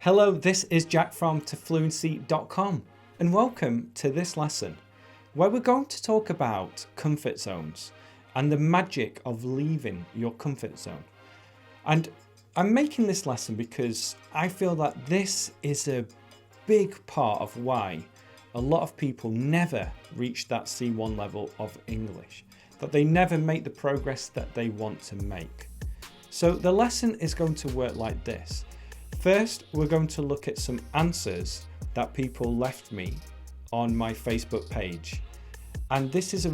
Hello, this is Jack from Fluency.com and welcome to this lesson where we're going to talk about comfort zones and the magic of leaving your comfort zone. And I'm making this lesson because I feel that this is a big part of why a lot of people never reach that C1 level of English, that they never make the progress that they want to make. So the lesson is going to work like this. First, we're going to look at some answers that people left me on my Facebook page. And this is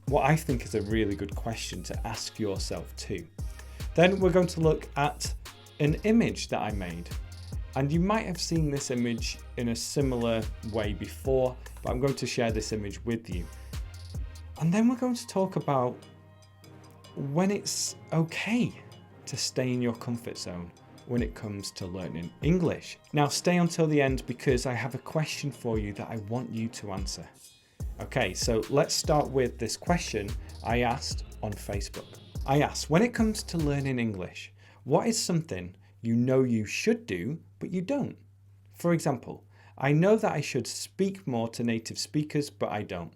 what I think is a really good question to ask yourself too. Then we're going to look at an image that I made. And you might have seen this image in a similar way before, but I'm going to share this image with you. And then we're going to talk about when it's okay to stay in your comfort zone when it comes to learning English. Now stay until the end because I have a question for you that I want you to answer. Okay, so let's start with this question I asked on Facebook. I asked, when it comes to learning English, what is something you know you should do, but you don't? For example, I know that I should speak more to native speakers, but I don't.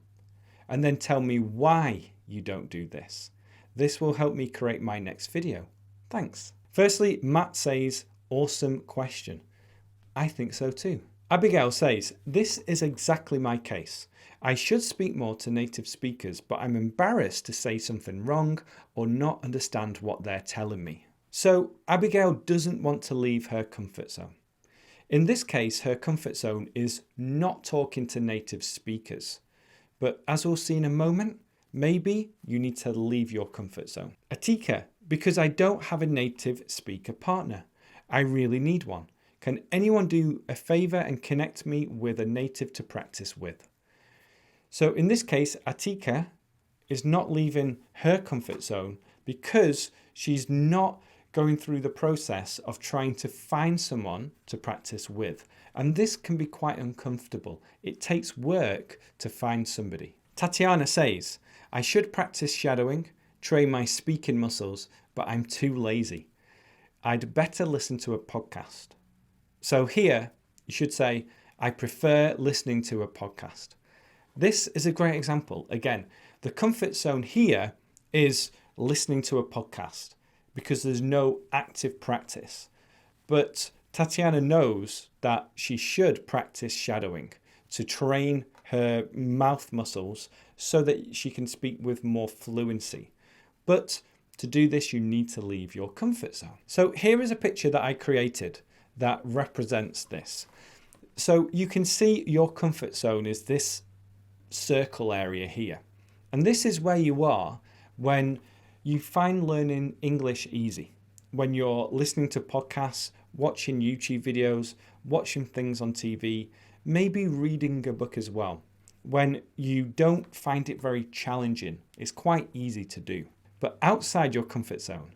And then tell me why you don't do this. This will help me create my next video. Thanks. Firstly, Matt says, awesome question. I think so too. Abigail says, this is exactly my case. I should speak more to native speakers, but I'm embarrassed to say something wrong or not understand what they're telling me. So Abigail doesn't want to leave her comfort zone. In this case, her comfort zone is not talking to native speakers. But as we'll see in a moment, maybe you need to leave your comfort zone. Atika, because I don't have a native speaker partner. I really need one. Can anyone do a favor and connect me with a native to practice with? So in this case, Atika is not leaving her comfort zone because she's not going through the process of trying to find someone to practice with. And this can be quite uncomfortable. It takes work to find somebody. Tatiana says, I should practice shadowing, train my speaking muscles, but I'm too lazy. I'd better listen to a podcast. So here you should say, I prefer listening to a podcast. This is a great example. Again, the comfort zone here is listening to a podcast because there's no active practice. But Tatiana knows that she should practice shadowing to train her mouth muscles so that she can speak with more fluency. But to do this, you need to leave your comfort zone. So here is a picture that I created that represents this. So you can see your comfort zone is this circle area here. And this is where you are when you find learning English easy. When you're listening to podcasts, watching YouTube videos, watching things on TV, maybe reading a book as well. When you don't find it very challenging, it's quite easy to do. But outside your comfort zone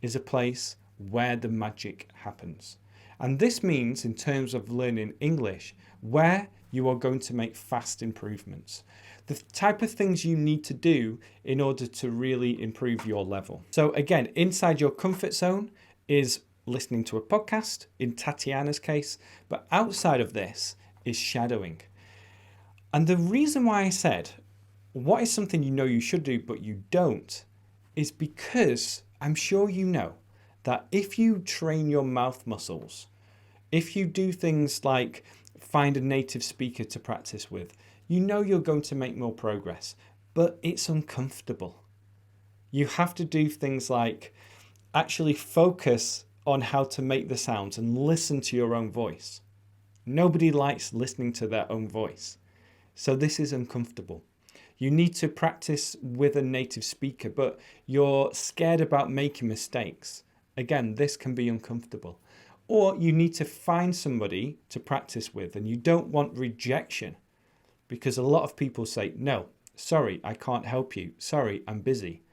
is a place where the magic happens. And this means, in terms of learning English, where you are going to make fast improvements. The type of things you need to do in order to really improve your level. So again, inside your comfort zone is listening to a podcast, in Tatiana's case, but outside of this is shadowing. And the reason why I said, what is something you know you should do, but you don't, is because I'm sure you know that if you train your mouth muscles, if you do things like find a native speaker to practice with, you know you're going to make more progress, but it's uncomfortable. You have to do things like actually focus on how to make the sounds and listen to your own voice. Nobody likes listening to their own voice. So this is uncomfortable. You need to practice with a native speaker, but you're scared about making mistakes. Again, this can be uncomfortable. Or you need to find somebody to practice with, and you don't want rejection because a lot of people say, no, sorry, I can't help you. Sorry, I'm busy.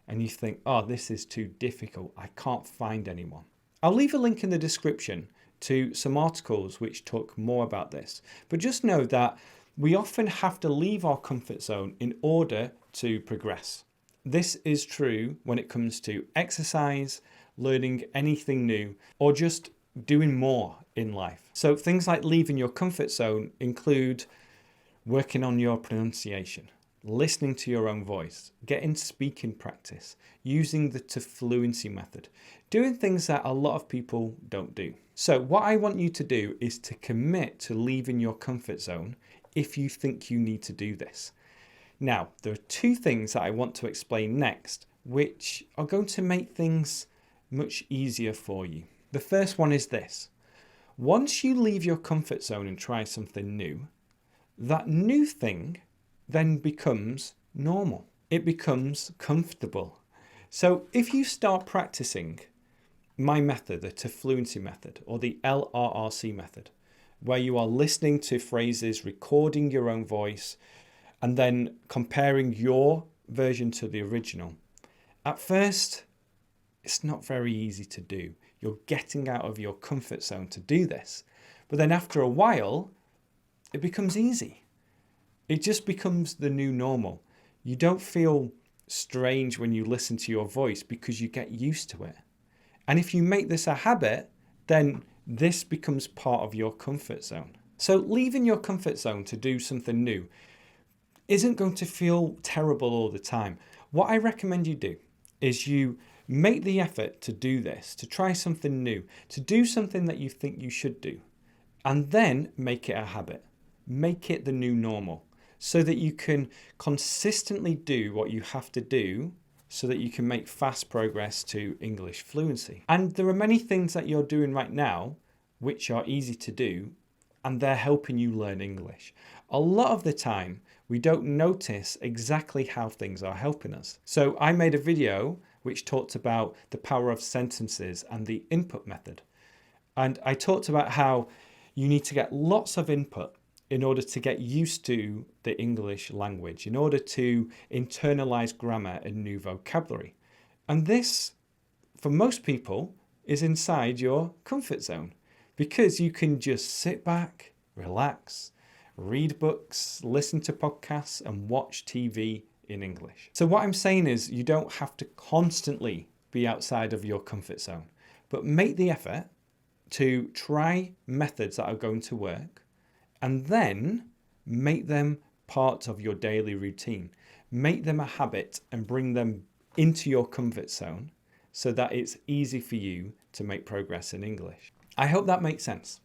And you think, oh, this is too difficult. I can't find anyone. I'll leave a link in the description to some articles which talk more about this. But just know that we often have to leave our comfort zone in order to progress. This is true when it comes to exercise, learning anything new, or just doing more in life. So things like leaving your comfort zone include working on your pronunciation, listening to your own voice, getting speaking practice, using the to fluency method, doing things that a lot of people don't do. So what I want you to do is to commit to leaving your comfort zone if you think you need to do this. Now, there are two things that I want to explain next, which are going to make things much easier for you. The first one is this. Once you leave your comfort zone and try something new, that new thing then becomes normal. It becomes comfortable. So if you start practicing my method, the to fluency method, or the LRRC method, where you are listening to phrases, recording your own voice, and then comparing your version to the original, at first, it's not very easy to do. You're getting out of your comfort zone to do this. But then after a while, it becomes easy. It just becomes the new normal. You don't feel strange when you listen to your voice because you get used to it. And if you make this a habit, then this becomes part of your comfort zone. So leaving your comfort zone to do something new isn't going to feel terrible all the time. What I recommend you do is you make the effort to do this, to try something new, to do something that you think you should do, and then make it a habit. Make it the new normal so that you can consistently do what you have to do so that you can make fast progress to English fluency. And there are many things that you're doing right now which are easy to do, and they're helping you learn English. A lot of the time, we don't notice exactly how things are helping us. So I made a video which talked about the power of sentences and the input method. And I talked about how you need to get lots of input in order to get used to the English language, in order to internalize grammar and new vocabulary. And this, for most people, is inside your comfort zone because you can just sit back, relax, read books, listen to podcasts, and watch TV in English. So what I'm saying is you don't have to constantly be outside of your comfort zone, but make the effort to try methods that are going to work and then make them part of your daily routine. Make them a habit and bring them into your comfort zone so that it's easy for you to make progress in English. I hope that makes sense.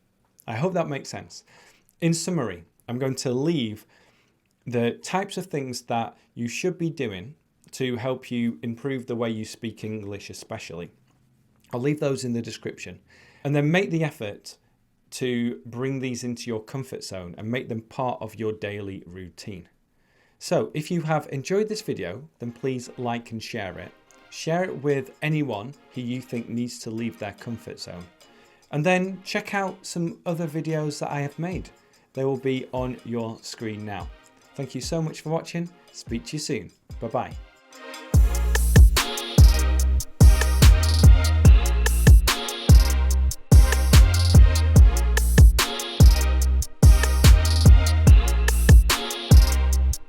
In summary, I'm going to leave the types of things that you should be doing to help you improve the way you speak English especially. I'll leave those in the description. And then make the effort to bring these into your comfort zone and make them part of your daily routine. So if you have enjoyed this video, then please like and share it. Share it with anyone who you think needs to leave their comfort zone. And then check out some other videos that I have made. They will be on your screen now. Thank you so much for watching. Speak to you soon. Bye-bye.